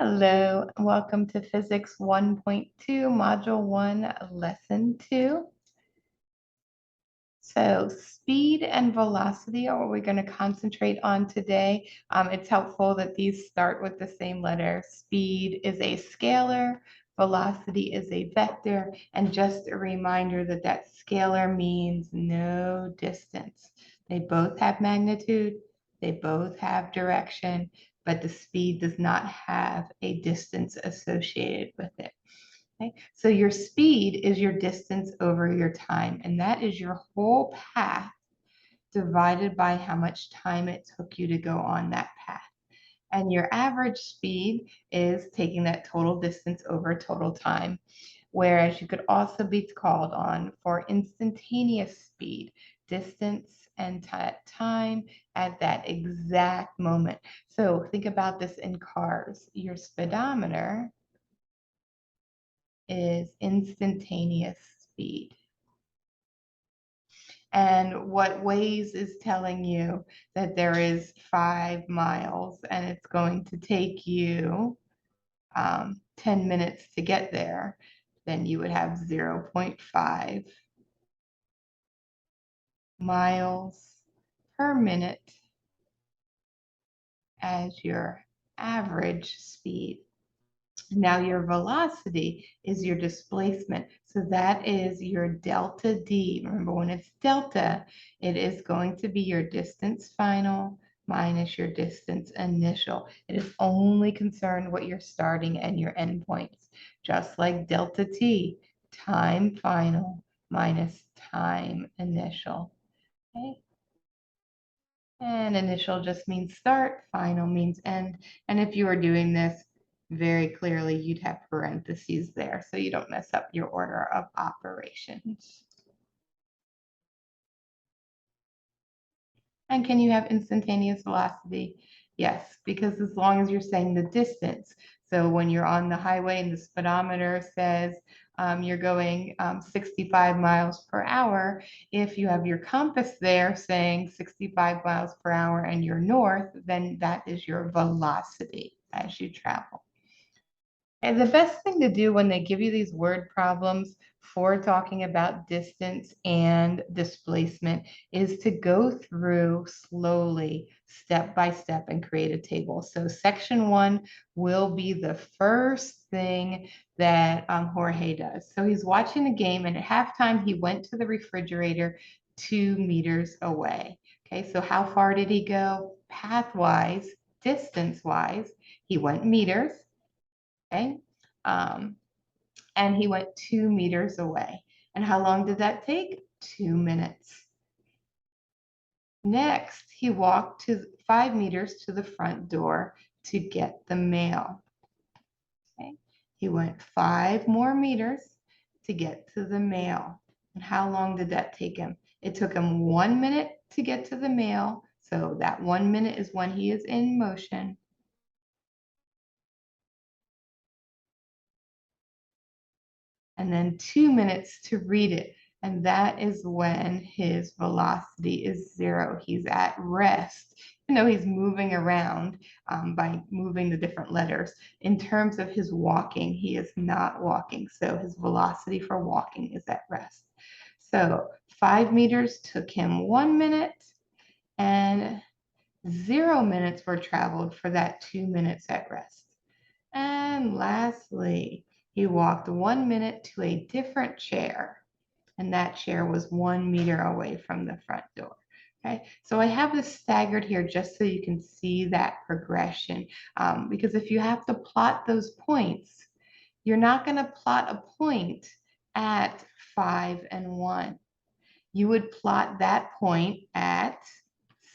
Hello, welcome to Physics 1.2, Module 1, Lesson 2. So speed and velocity are what we're going to concentrate on today. It's helpful that these start with the same letter. Speed is a scalar, velocity is a vector, and just a reminder that that scalar means no distance. They both have magnitude, they both have direction, but the speed does not have a distance associated with it. Okay? So your speed is your distance over your time, and that is your whole path divided by how much time it took you to go on that path. And your average speed is taking that total distance over total time, whereas you could also be called on for instantaneous speed, distance and time at that exact moment. So think about this in cars. Your speedometer is instantaneous speed. And what Waze is telling you that there is 5 miles and it's going to take you 10 minutes to get there, then you would have 0.5 miles per minute as your average speed. Now your velocity is your displacement. So that is your delta D. Remember, when it's delta, it is going to be your distance final minus your distance initial. It is only concerned what your starting and your end points, just like delta T, time final minus time initial. Okay? And initial just means start, final means end. And if you are doing this very clearly, you'd have parentheses there so you don't mess up your order of operations. And can you have instantaneous velocity? Yes, because as long as you're saying the distance. So when you're on the highway and the speedometer says you're going 65 miles per hour, if you have your compass there saying 65 miles per hour and you're north, then that is your velocity as you travel. And the best thing to do when they give you these word problems for talking about distance and displacement is to go through slowly, step by step, and create a table. So section 1 will be the first thing that Jorge does. So he's watching a game, and at halftime, he went to the refrigerator 2 meters away. Okay, so how far did he go? Path-wise, distance-wise, he went meters. Okay. Um, and he went 2 meters away. And how long did that take? 2 minutes. Next, he walked to 5 meters to the front door to get the mail. Okay. He went 5 more meters to get to the mail. And how long did that take him? It took him 1 minute to get to the mail. So that 1 minute is when he is in motion. And then 2 minutes to read it. And that is when his velocity is 0. He's at rest. You know, he's moving around by moving the different letters. In terms of his walking, he is not walking. So his velocity for walking is at rest. So 5 meters took him 1 minute and 0 minutes were traveled for that 2 minutes at rest. And lastly, he walked 1 minute to a different chair, and that chair was 1 meter away from the front door. Okay, so I have this staggered here just so you can see that progression. Because if you have to plot those points, you're not going to plot a point at 5 and 1. You would plot that point at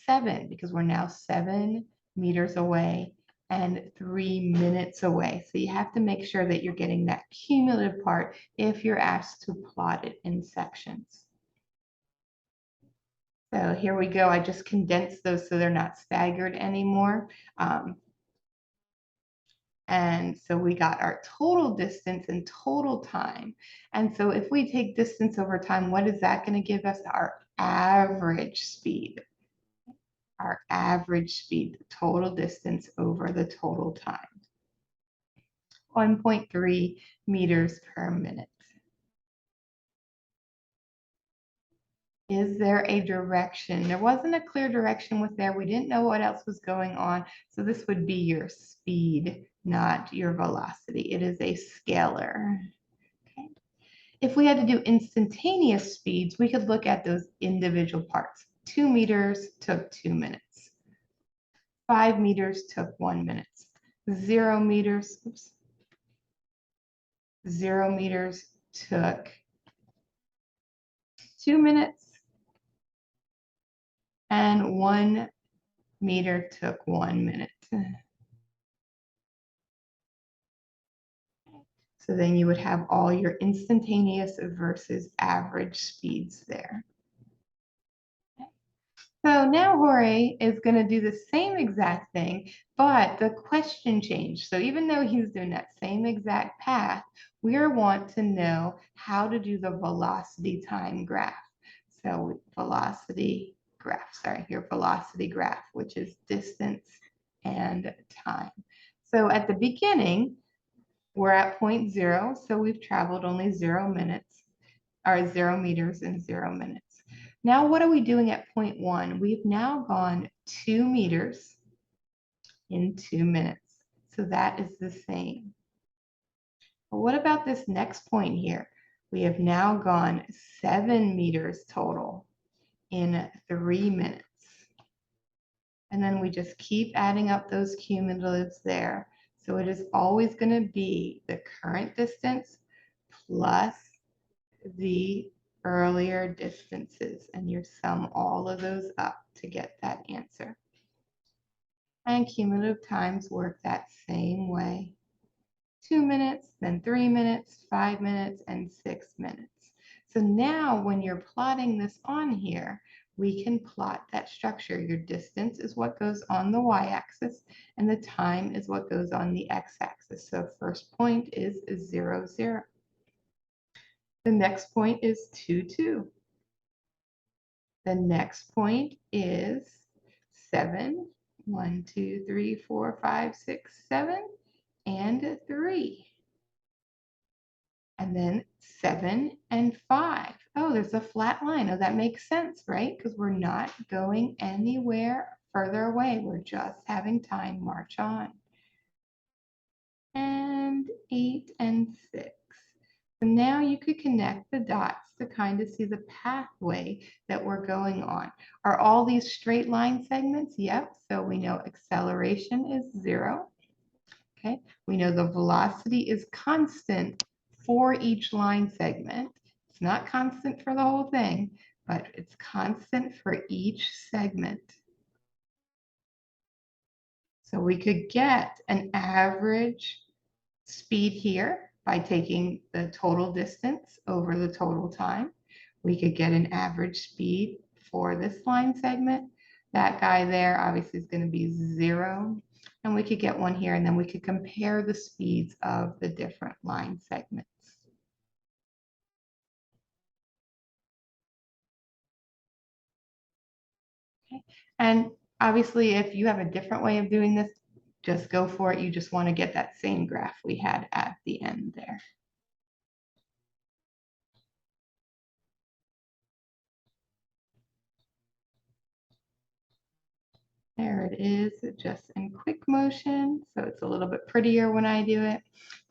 7 because we're now 7 meters away and 3 minutes away. So you have to make sure that you're getting that cumulative part if you're asked to plot it in sections. So here we go. I just condensed those so they're not staggered anymore. And so we got our total distance and total time. And so if we take distance over time, what is that going to give us? Our average speed. Our average speed, the total distance over the total time. 1.3 meters per minute. Is there a direction? There wasn't a clear direction with there. We didn't know what else was going on. So this would be your speed, not your velocity. It is a scalar. Okay. If we had to do instantaneous speeds, we could look at those individual parts. 2 meters took 2 minutes. 5 meters took 1 minute. 0 meters, oops, 0 meters took 2 minutes. And 1 meter took 1 minute. So then you would have all your instantaneous versus average speeds there. So now Jorge is going to do the same exact thing, but the question changed. So even though he was doing that same exact path, we want to know how to do the velocity time graph. So velocity graph, sorry, your velocity graph, which is distance and time. So at the beginning, we're at 0.0, so we've traveled only 0 minutes, or 0 meters in 0 minutes. Now what are we doing at 0.1? We've now gone 2 meters in 2 minutes. So that is the same. But what about this next point here? We have now gone 7 meters total in 3 minutes. And then we just keep adding up those cumulatives there. So it is always going to be the current distance plus the earlier distances, and you sum all of those up to get that answer. And cumulative times work that same way. 2 minutes, then 3 minutes, 5 minutes, and 6 minutes. So now when you're plotting this on here, we can plot that structure. Your distance is what goes on the y-axis, and the time is what goes on the x-axis. So first point is 0, 0. The next point is 2, 2. The next point is 7, 1, 2, 3, 4, 5, 6, 7, and 3. And then 7 and 5. Oh, there's a flat line. Oh, that makes sense, right? Because we're not going anywhere further away. We're just having time march on. And 8 and 6. So now you could connect the dots to kind of see the pathway that we're going on. Are all these straight line segments? Yep. So we know acceleration is 0. Okay. We know the velocity is constant for each line segment. It's not constant for the whole thing, but it's constant for each segment. So we could get an average speed here by taking the total distance over the total time. We could get an average speed for this line segment. That guy there obviously is going to be 0. And we could get one here, and then we could compare the speeds of the different line segments. Okay. And obviously, if you have a different way of doing this, just go for it. You just want to get that same graph we had at the end there. There it is, just in quick motion. So it's a little bit prettier when I do it.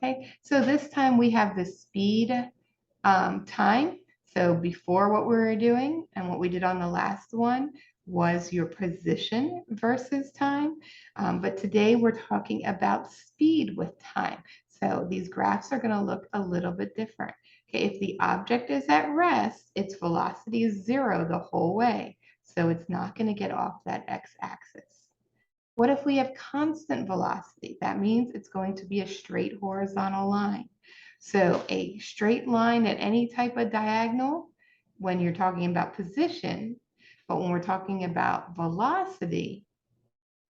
Okay, so this time we have the speed time. So before what we were doing and what we did on the last one was your position versus time. But today we're talking about speed with time. So these graphs are going to look a little bit different. Okay, if the object is at rest, its velocity is 0 the whole way. So it's not going to get off that x-axis. What if we have constant velocity? That means it's going to be a straight horizontal line. So a straight line at any type of diagonal when you're talking about position, but when we're talking about velocity,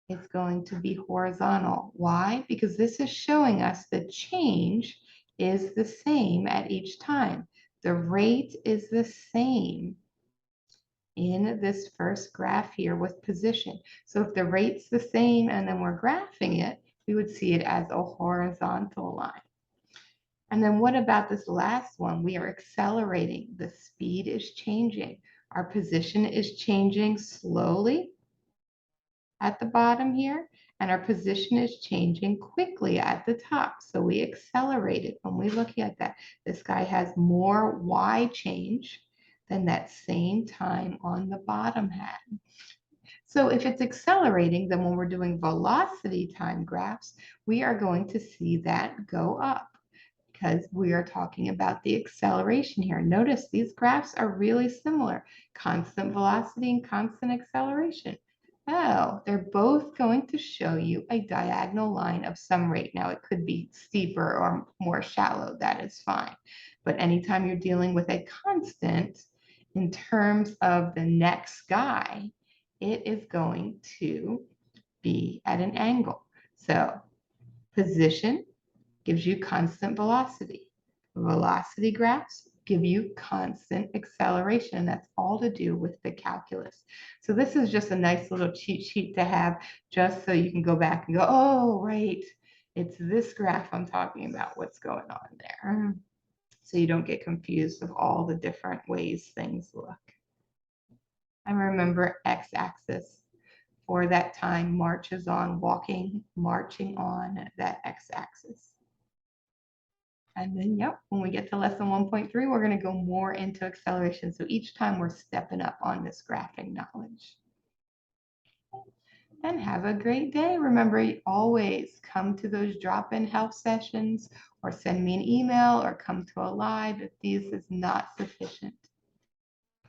it's going to be horizontal. Why? Because this is showing us the change is the same at each time. The rate is the same in this first graph here with position. So if the rate's the same and then we're graphing it, we would see it as a horizontal line. And then what about this last one? We are accelerating. The speed is changing. Our position is changing slowly at the bottom here, and our position is changing quickly at the top. So we accelerated when we look at that. This guy has more Y change than that same time on the bottom had. So if it's accelerating, then when we're doing velocity time graphs, we are going to see that go up because we are talking about the acceleration here. Notice these graphs are really similar, constant velocity and constant acceleration. Oh, they're both going to show you a diagonal line of some rate. Now it could be steeper or more shallow, that is fine. But anytime you're dealing with a constant in terms of the next guy, it is going to be at an angle. So position gives you constant velocity. Velocity graphs give you constant acceleration. And that's all to do with the calculus. So this is just a nice little cheat sheet to have just so you can go back and go, oh, right, it's this graph I'm talking about, what's going on there. So you don't get confused of all the different ways things look. And remember x-axis for that time marches on, walking, marching on that x-axis. And then, yep, when we get to lesson 1.3, we're going to go more into acceleration. So each time we're stepping up on this graphing knowledge. And have a great day. Remember, you always come to those drop-in help sessions or send me an email or come to a live if this is not sufficient.